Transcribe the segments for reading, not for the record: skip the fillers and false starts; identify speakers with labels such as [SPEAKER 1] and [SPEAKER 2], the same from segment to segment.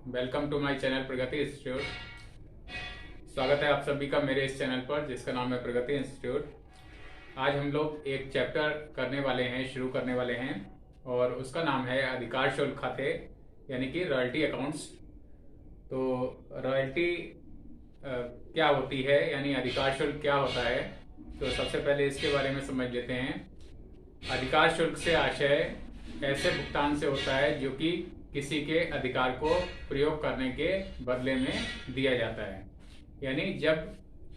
[SPEAKER 1] Welcome to my channel Pragati institute. स्वागत है आप सभी का मेरे इस चैनल पर जिसका नाम है प्रगति इंस्टीट्यूट। आज हम लोग एक चैप्टर शुरू करने वाले हैं और उसका नाम है अधिकार शुल्क खाते यानी कि रॉयल्टी अकाउंट्स। तो रॉयल्टी क्या होती है यानी अधिकार शुल्क क्या होता है, तो सबसे पहले इसके बारे में समझ लेते हैं। अधिकार शुल्क से आशय ऐसे भुगतान से होता है जो कि किसी के अधिकार को प्रयोग करने के बदले में दिया जाता है। यानी जब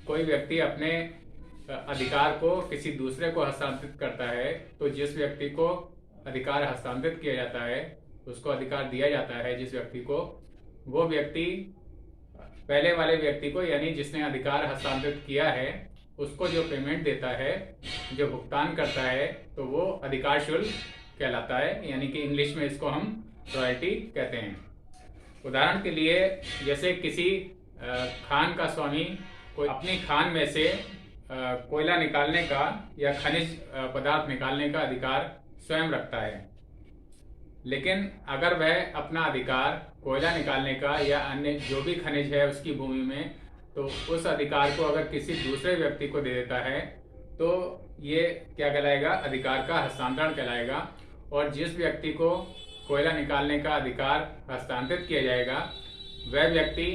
[SPEAKER 1] कोई व्यक्ति अपने अधिकार को किसी दूसरे को हस्तांतरित करता है तो जिस व्यक्ति को अधिकार हस्तांतरित किया जाता है उसको अधिकार दिया जाता है जिस व्यक्ति को, वो व्यक्ति पहले वाले व्यक्ति को यानी जिसने अधिकार हस्तांतरित किया है उसको जो पेमेंट देता है, जो भुगतान करता है, तो वो अधिकार शुल्क कहलाता है। यानी कि इंग्लिश में इसको हम रॉयल्टी कहते हैं। उदाहरण के लिए जैसे किसी खान का स्वामी कोई अपनी खान में से कोयला निकालने का या खनिज पदार्थ निकालने का अधिकार स्वयं रखता है, लेकिन अगर वह अपना अधिकार कोयला निकालने का या अन्य जो भी खनिज है उसकी भूमि में, तो उस अधिकार को अगर किसी दूसरे व्यक्ति को दे देता है तो ये क्या कहलाएगा, अधिकार का हस्तांतरण कहलाएगा। और जिस व्यक्ति को कोयला निकालने का अधिकार हस्तांतरित किया जाएगा वह व्यक्ति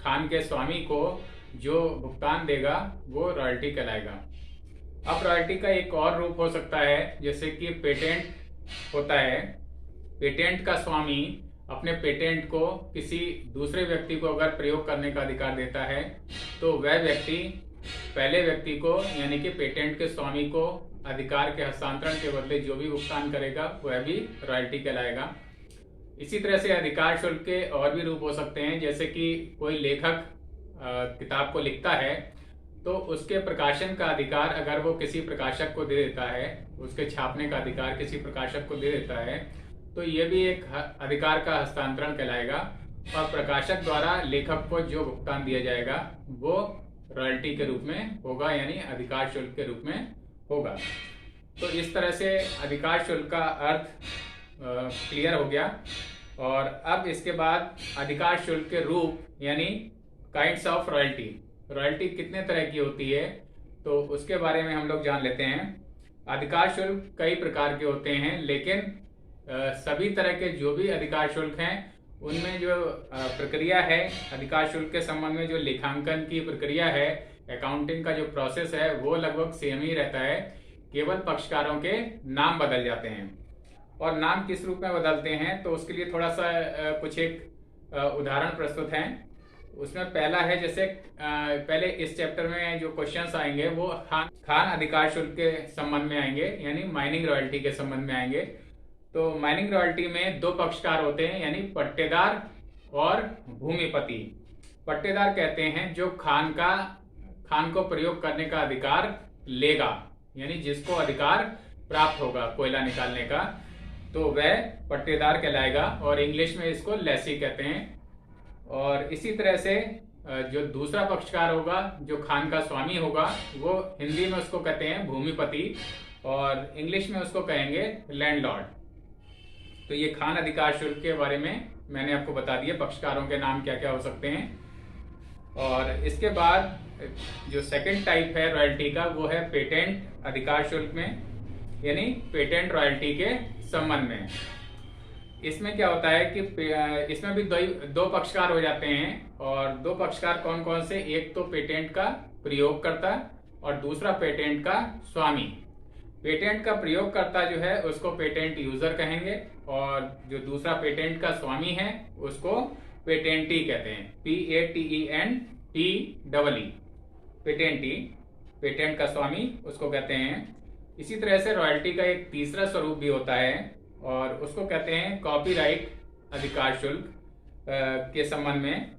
[SPEAKER 1] खान के स्वामी को जो भुगतान देगा वो रॉयल्टी कहलाएगा। अब रॉयल्टी का एक और रूप हो सकता है, जैसे कि पेटेंट होता है। पेटेंट का स्वामी अपने पेटेंट को किसी दूसरे व्यक्ति को अगर प्रयोग करने का अधिकार देता है तो वह व्यक्ति पहले व्यक्ति को यानी कि पेटेंट के स्वामी को अधिकार के हस्तांतरण के बदले जो भी भुगतान करेगा वह भी रॉयल्टी कहलाएगा। इसी तरह से अधिकार शुल्क के और भी रूप हो सकते हैं, जैसे कि कोई लेखक किताब को लिखता है तो उसके प्रकाशन का अधिकार अगर वो किसी प्रकाशक को दे देता है, उसके छापने का अधिकार किसी प्रकाशक को दे देता है, तो ये भी एक अधिकार का हस्तांतरण कहलाएगा। और प्रकाशक द्वारा लेखक को जो भुगतान दिया जाएगा वो रॉयल्टी के रूप में होगा, यानी अधिकार शुल्क के रूप में होगा। तो इस तरह से अधिकार शुल्क का अर्थ क्लियर हो गया। और अब इसके बाद अधिकार शुल्क के रूप यानी काइंड्स ऑफ रॉयल्टी, रॉयल्टी कितने तरह की होती है तो उसके बारे में हम लोग जान लेते हैं। अधिकार शुल्क कई प्रकार के होते हैं, लेकिन सभी तरह के जो भी अधिकार शुल्क हैं उनमें जो प्रक्रिया है अधिकार शुल्क के संबंध में, जो लेखांकन की प्रक्रिया है, अकाउंटिंग का जो प्रोसेस है वो लगभग सेम ही रहता है। केवल पक्षकारों के नाम बदल जाते हैं। और नाम किस रूप में बदलते हैं तो उसके लिए थोड़ा सा कुछ एक उदाहरण प्रस्तुत हैं। उसमें पहला है, जैसे पहले इस चैप्टर में जो क्वेश्चंस आएंगे वो खान अधिकार शुल्क के संबंध में आएंगे, यानी माइनिंग रॉयल्टी के संबंध में आएंगे। तो माइनिंग रॉयल्टी में दो पक्षकार होते हैं, यानी पट्टेदार और भूमिपति। पट्टेदार कहते हैं जो खान को प्रयोग करने का अधिकार लेगा, यानी जिसको अधिकार प्राप्त होगा कोयला निकालने का, तो वह पट्टेदार कहलाएगा। और इंग्लिश में इसको लेसी कहते हैं। और इसी तरह से जो दूसरा पक्षकार होगा जो खान का स्वामी होगा वो हिंदी में उसको कहते हैं भूमिपति और इंग्लिश में उसको कहेंगे लैंडलॉर्ड। तो ये खान अधिकार शुल्क के बारे में मैंने आपको बता दिया, पक्षकारों के नाम क्या क्या हो सकते हैं। और इसके बाद जो सेकंड टाइप है रॉयल्टी का वो है पेटेंट अधिकार शुल्क में, यानी पेटेंट रॉयल्टी के संबंध में। इसमें क्या होता है कि इसमें भी दो पक्षकार हो जाते हैं। और दो पक्षकार कौन कौन से, एक तो पेटेंट का प्रयोगकर्ता और दूसरा पेटेंट का स्वामी। पेटेंट का प्रयोगकर्ता जो है उसको पेटेंट यूजर कहेंगे और जो दूसरा पेटेंट का स्वामी है उसको पेटेंटी कहते हैं, PATENTEE, पेटेंटी, पेटेंट का स्वामी उसको कहते हैं। इसी तरह से रॉयल्टी का एक तीसरा स्वरूप भी होता है और उसको कहते हैं कॉपीराइट अधिकार शुल्क के संबंध में।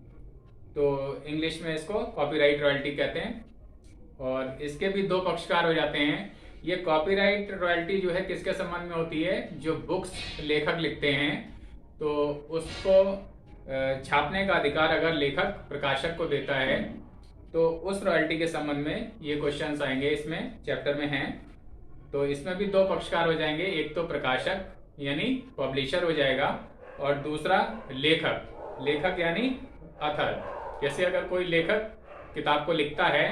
[SPEAKER 1] तो इंग्लिश में इसको कॉपीराइट रॉयल्टी कहते हैं। और इसके भी दो पक्षकार हो जाते हैं। ये कॉपीराइट रॉयल्टी जो है किसके संबंध में होती है, जो बुक्स लेखक लिखते हैं तो उसको छापने का अधिकार अगर लेखक प्रकाशक को देता है तो उस रॉयल्टी के संबंध में ये क्वेश्चंस आएंगे, इसमें चैप्टर में हैं। तो इसमें भी दो पक्षकार हो जाएंगे, एक तो प्रकाशक यानी पब्लिशर हो जाएगा और दूसरा लेखक लेखक यानी ऑथर। जैसे अगर कोई लेखक किताब को लिखता है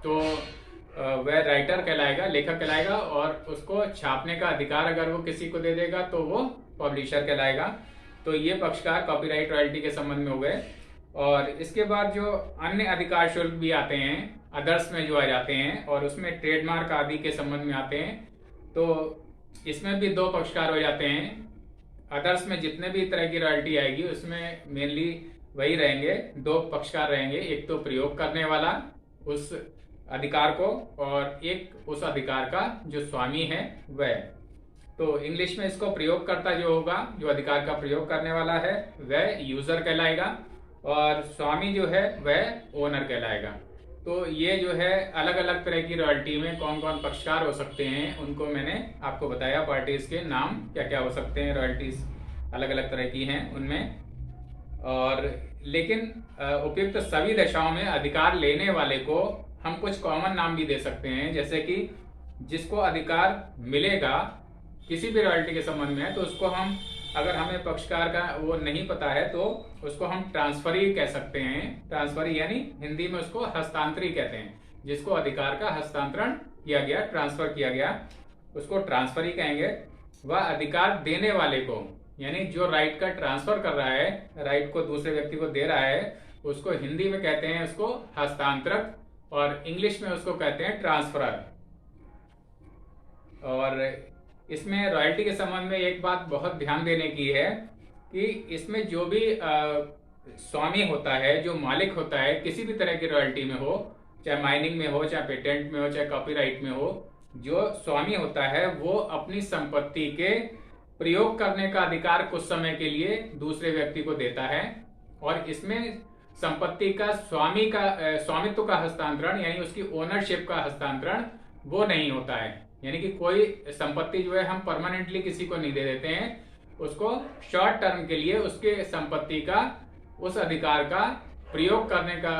[SPEAKER 1] तो वह राइटर कहलाएगा, लेखक कहलाएगा, और उसको छापने का अधिकार अगर वो किसी को दे देगा तो वो पब्लिशर कहलाएगा। तो ये पक्षकार कॉपीराइट रॉयल्टी के संबंध में हो गए। और इसके बाद जो अन्य अधिकार शुल्क भी आते हैं, अदर्स में जो आ जाते हैं, और उसमें ट्रेडमार्क आदि के संबंध में आते हैं। तो इसमें भी दो पक्षकार हो जाते हैं। अदर्स में जितने भी तरह की रॉयल्टी आएगी उसमें मेनली वही रहेंगे, दो पक्षकार रहेंगे। एक तो प्रयोग करने वाला उस अधिकार को, और एक उस अधिकार का जो स्वामी है वह। तो इंग्लिश में इसको प्रयोगकर्ता जो होगा, जो अधिकार का प्रयोग करने वाला है, वह यूजर कहलाएगा, और स्वामी जो है वह ओनर कहलाएगा। तो ये जो है अलग अलग तरह की रॉयल्टी में कौन कौन पक्षकार हो सकते हैं उनको मैंने आपको बताया। पार्टीज के नाम क्या क्या हो सकते हैं, रॉयल्टीज अलग अलग तरह की हैं उनमें। और लेकिन उपयुक्त सभी दशाओं में अधिकार लेने वाले को हम कुछ कॉमन नाम भी दे सकते हैं। जैसे कि जिसको अधिकार मिलेगा किसी भी रॉयल्टी के संबंध में तो उसको हम, अगर हमें पक्षकार का वो नहीं पता है तो उसको हम ट्रांसफरी कह सकते हैं। ट्रांसफरी यानी हिंदी में उसको हस्तांतरी कहते हैं। जिसको अधिकार का हस्तांतरण किया गया, ट्रांसफर किया गया, उसको ट्रांसफरी कहेंगे। वह अधिकार देने वाले को, यानी जो राइट का ट्रांसफर कर रहा है, राइट को दूसरे व्यक्ति को दे रहा है, उसको हिंदी में कहते हैं उसको हस्तांतरक, और इंग्लिश में उसको कहते हैं ट्रांसफरर। और इसमें रॉयल्टी के संबंध में एक बात बहुत ध्यान देने की है कि इसमें जो भी स्वामी होता है, जो मालिक होता है किसी भी तरह की रॉयल्टी में हो, चाहे माइनिंग में हो, चाहे पेटेंट में हो, चाहे कॉपीराइट में हो, जो स्वामी होता है वो अपनी संपत्ति के प्रयोग करने का अधिकार कुछ समय के लिए दूसरे व्यक्ति को देता है। और इसमें संपत्ति का स्वामित्व का हस्तांतरण यानी उसकी ओनरशिप का हस्तांतरण वो नहीं होता है। यानी कि कोई संपत्ति जो है हम परमानेंटली किसी को नहीं दे देते हैं, उसको शॉर्ट टर्म के लिए उसके संपत्ति का, उस अधिकार का प्रयोग करने का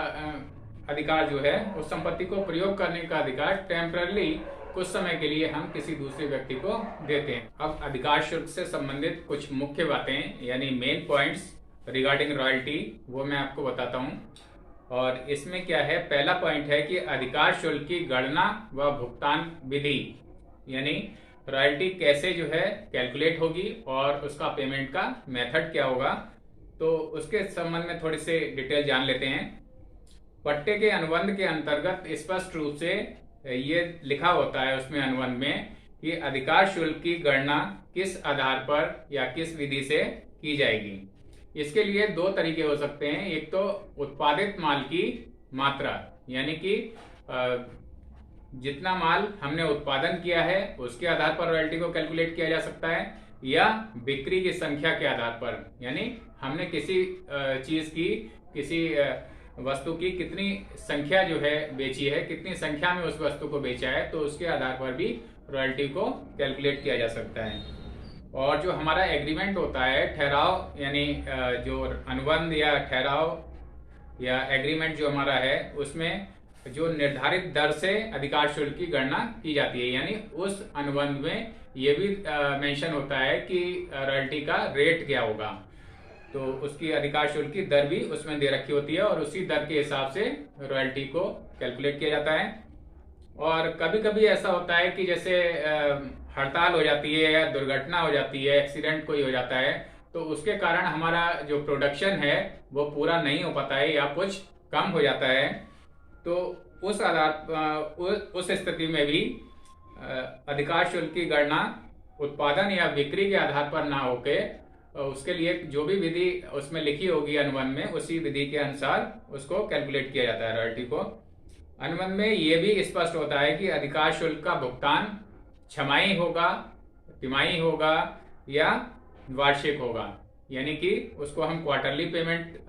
[SPEAKER 1] अधिकार जो है, उस संपत्ति को प्रयोग करने का अधिकार टेम्पररी कुछ समय के लिए हम किसी दूसरे व्यक्ति को देते हैं। अब अधिकार शुल्क से संबंधित कुछ मुख्य बातें यानी मेन पॉइंट्स रिगार्डिंग रॉयल्टी वो मैं आपको बताता हूं। और इसमें क्या है, पहला पॉइंट है कि अधिकार शुल्क की गणना व भुगतान विधि, यानी रॉयल्टी कैसे जो है कैलकुलेट होगी और उसका पेमेंट का मेथड क्या होगा। तो उसके संबंध में थोड़ी से डिटेल जान लेते हैं। पट्टे के अनुबंध के अंतर्गत स्पष्ट रूप से ये लिखा होता है उसमें अनुबंध में कि अधिकार शुल्क की गणना किस आधार पर या किस विधि से की जाएगी। इसके लिए दो तरीके हो सकते हैं। एक तो उत्पादित माल की मात्रा, यानी कि जितना माल हमने उत्पादन किया है उसके आधार पर रॉयल्टी को कैलकुलेट किया जा सकता है, या बिक्री की संख्या के आधार पर, यानी हमने किसी चीज की, किसी वस्तु की कितनी संख्या जो है बेची है, कितनी संख्या में उस वस्तु को बेचा है, तो उसके आधार पर भी रॉयल्टी को कैलकुलेट किया जा सकता है। और जो हमारा एग्रीमेंट होता है, ठहराव, यानी जो अनुबंध या ठहराव या एग्रीमेंट जो हमारा है, उसमें जो निर्धारित दर से अधिकार शुल्क की गणना की जाती है। यानी उस अनुबंध में ये भी मेंशन होता है कि रॉयल्टी का रेट क्या होगा, तो उसकी अधिकार शुल्क की दर भी उसमें दे रखी होती है और उसी दर के हिसाब से रॉयल्टी को कैलकुलेट किया जाता है। और कभी कभी ऐसा होता है कि जैसे हड़ताल हो जाती है या दुर्घटना हो जाती है, एक्सीडेंट कोई हो जाता है, तो उसके कारण हमारा जो प्रोडक्शन है वो पूरा नहीं हो पाता है या कुछ कम हो जाता है। तो उस आधार उस स्थिति में भी अधिकार शुल्क की गणना उत्पादन या बिक्री के आधार पर ना होके उसके लिए जो भी विधि उसमें लिखी होगी अनुबंध में, उसी विधि के अनुसार उसको कैलकुलेट किया जाता है रॉयल्टी को। अनुबंध में ये भी स्पष्ट होता है कि अधिकार शुल्क का भुगतान छमाही होगा, तिमाही होगा या वार्षिक होगा, यानी कि उसको हम क्वार्टरली पेमेंट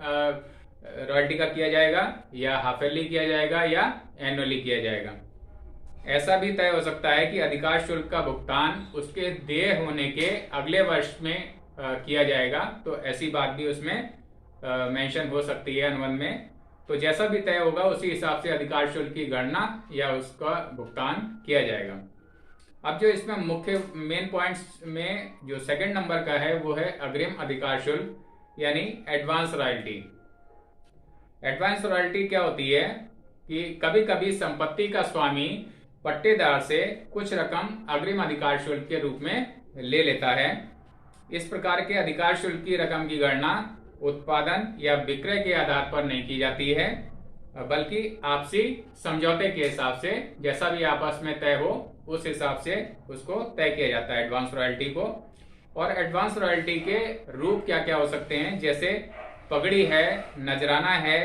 [SPEAKER 1] रॉयल्टी का किया जाएगा या हाफ ईयरली किया जाएगा या एनुअली किया जाएगा। ऐसा भी तय हो सकता है कि अधिकार शुल्क का भुगतान उसके देय होने के अगले वर्ष में किया जाएगा, तो ऐसी बात भी उसमें मेंशन हो सकती है अनुबंध में। तो जैसा भी तय होगा उसी हिसाब से अधिकार शुल्क की गणना या उसका भुगतान किया जाएगा। अब जो इसमें मुख्य मेन पॉइंट्स में जो सेकंड नंबर का है वो है अग्रिम अधिकार शुल्क, यानी एडवांस रॉयल्टी। एडवांस रॉयल्टी क्या होती है कि कभी कभी संपत्ति का स्वामी पट्टेदार से कुछ रकम अग्रिम अधिकार शुल्क के रूप में ले लेता है। इस प्रकार के अधिकार शुल्क की रकम की गणना उत्पादन या विक्रय के आधार पर नहीं की जाती है, बल्कि आपसी समझौते के हिसाब से, जैसा भी आपस में तय हो उस हिसाब से उसको तय किया जाता है एडवांस रॉयल्टी को। और एडवांस रॉयल्टी के रूप क्या क्या हो सकते हैं, जैसे पगड़ी है, नजराना है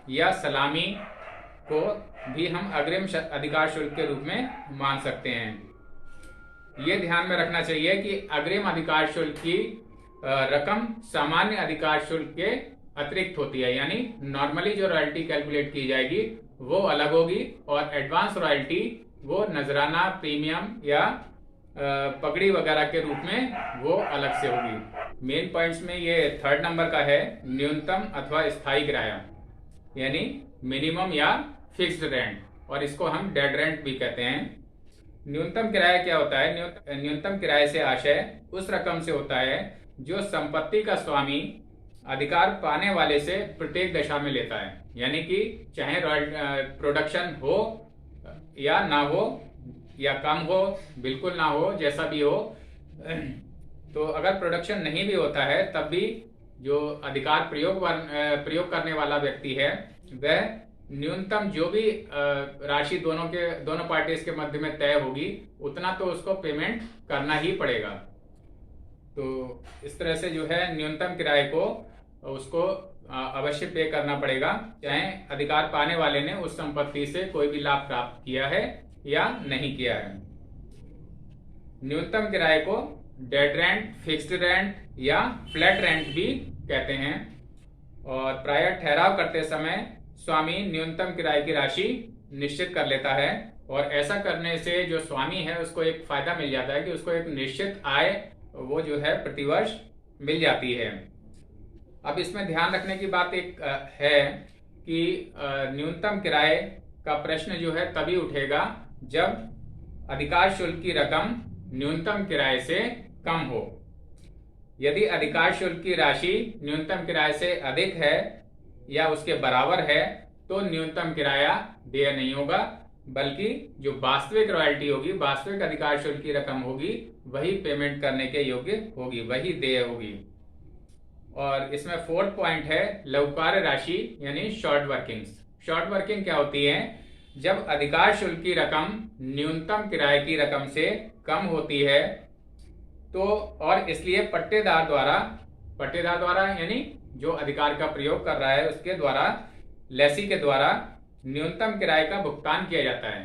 [SPEAKER 1] या सलामी को भी हम अग्रिम अधिकार शुल्क के रूप में मान सकते हैं। ये ध्यान में रखना चाहिए कि अग्रिम अधिकार शुल्क की रकम सामान्य अधिकार शुल्क के अतिरिक्त होती है, यानी नॉर्मली जो रॉयल्टी कैलकुलेट की जाएगी वो अलग होगी और एडवांस रॉयल्टी वो नजराना, प्रीमियम या पगड़ी वगैरह के रूप में वो अलग से होगी। मेन पॉइंट्स में ये 3rd नंबर का है, न्यूनतम अथवा स्थायी किराया, यानी मिनिमम या फिक्स्ड रेंट, और इसको हम डेड रेंट भी कहते हैं। न्यूनतम किराया क्या होता है? न्यूनतम किराए से आशय उस रकम से होता है जो संपत्ति का स्वामी अधिकार पाने वाले से प्रत्येक दशा में लेता है, यानी कि चाहे प्रोडक्शन हो या ना हो, या कम हो, बिल्कुल ना हो, जैसा भी हो, तो अगर प्रोडक्शन नहीं भी होता है तब भी जो अधिकार प्रयोग करने वाला व्यक्ति है वह न्यूनतम जो भी राशि दोनों पार्टीज के मध्य में तय होगी उतना तो उसको पेमेंट करना ही पड़ेगा। तो इस तरह से जो है न्यूनतम किराए को उसको अवश्य पे करना पड़ेगा, चाहे अधिकार पाने वाले ने उस संपत्ति से कोई भी लाभ प्राप्त किया है या नहीं किया है। न्यूनतम किराए को डेड रेंट, फिक्स्ड रेंट या फ्लैट रेंट भी कहते हैं। और प्रायः ठहराव करते समय स्वामी न्यूनतम किराए की राशि निश्चित कर लेता है, और ऐसा करने से जो स्वामी है उसको एक फायदा मिल जाता है कि उसको एक निश्चित आय वो जो है प्रतिवर्ष मिल जाती है। अब इसमें ध्यान रखने की बात एक है कि न्यूनतम किराए का प्रश्न जो है तभी उठेगा जब अधिकार शुल्क की रकम न्यूनतम किराए से कम हो। यदि अधिकार शुल्क की राशि न्यूनतम किराए से अधिक है या उसके बराबर है तो न्यूनतम किराया देय नहीं होगा, बल्कि जो वास्तविक रॉयल्टी होगी, वास्तविक अधिकार शुल्क की रकम होगी, वही पेमेंट करने के योग्य होगी, वही देय होगी। और इसमें 4th पॉइंट है लघुकार्य राशि यानी शॉर्ट वर्किंग्स। शॉर्ट वर्किंग क्या होती है? जब अधिकार शुल्क की रकम न्यूनतम किराए की रकम से कम होती है तो, और इसलिए पट्टेदार द्वारा यानी जो अधिकार का प्रयोग कर रहा है उसके द्वारा, लेसी के द्वारा न्यूनतम किराए का भुगतान किया जाता है।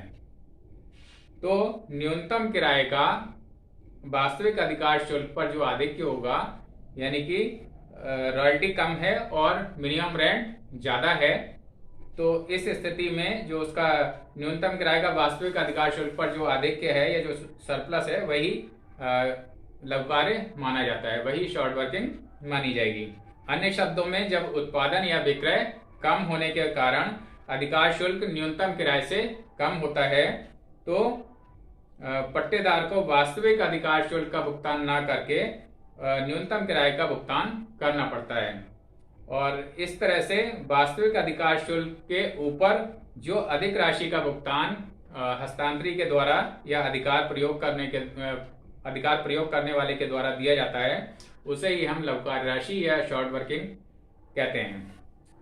[SPEAKER 1] तो न्यूनतम किराए का वास्तविक अधिकार शुल्क पर जो आधिक्य होगा, यानी कि रॉयल्टी कम है और मिनिमम रेंट ज्यादा है, तो इस स्थिति में जो उसका न्यूनतम किराए का वास्तविक अधिकार शुल्क पर जो आधिक्य है या जो सरप्लस है वही लघुकार्य माना जाता है, वही शॉर्ट वर्किंग मानी जाएगी। अन्य शब्दों में जब उत्पादन या विक्रय कम होने के कारण अधिकार शुल्क न्यूनतम किराए से कम होता है तो पट्टेदार को वास्तविक अधिकार शुल्क का भुगतान न करके न्यूनतम किराए का भुगतान करना पड़ता है। और इस तरह से वास्तविक अधिकार शुल्क के ऊपर जो अधिक राशि का भुगतान हस्तांतरी के द्वारा या अधिकार प्रयोग करने वाले के द्वारा दिया जाता है उसे ही हम लघुकार्य राशि या शॉर्ट वर्किंग कहते हैं।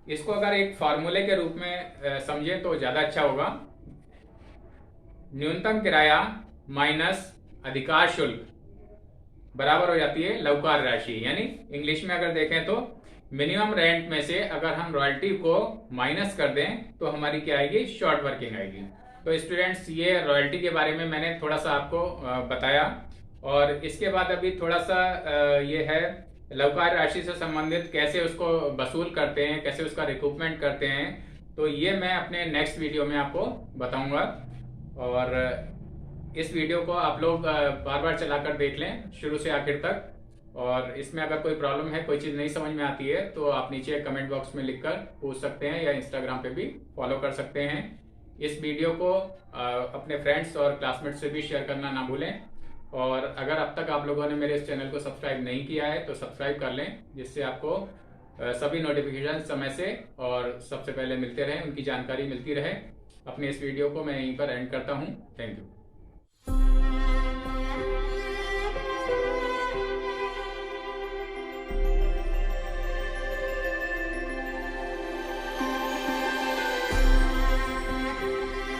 [SPEAKER 1] इसको अगर एक फॉर्मूले के रूप में समझें तो ज्यादा अच्छा होगा। न्यूनतम किराया माइनस अधिकार शुल्क बराबर हो जाती है लघुकार्य राशि, यानी इंग्लिश में अगर देखें तो मिनिमम रेंट में से अगर हम रॉयल्टी को माइनस कर दें तो हमारी क्या आएगी? शॉर्ट वर्किंग आएगी। तो स्टूडेंट्स, ये रॉयल्टी के बारे में मैंने थोड़ा सा आपको बताया, और इसके बाद अभी थोड़ा सा ये है लघुकार्य राशि से संबंधित कैसे उसको वसूल करते हैं, कैसे उसका रिकूपमेंट करते हैं, तो ये मैं अपने नेक्स्ट वीडियो में आपको बताऊंगा। और इस वीडियो को आप लोग बार बार चलाकर देख लें शुरू से आखिर तक, और इसमें अगर कोई प्रॉब्लम है, कोई चीज़ नहीं समझ में आती है तो आप नीचे कमेंट बॉक्स में लिखकर पूछ सकते हैं या इंस्टाग्राम पे भी फॉलो कर सकते हैं। इस वीडियो को अपने फ्रेंड्स और क्लासमेट से भी शेयर करना ना भूलें, और अगर अब तक आप लोगों ने मेरे इस चैनल को सब्सक्राइब नहीं किया है तो सब्सक्राइब कर लें, जिससे आपको सभी नोटिफिकेशन समय से और सबसे पहले मिलते रहें, उनकी जानकारी मिलती रहे। अपने इस वीडियो को मैं यहीं पर एंड करता हूँ। Thank you.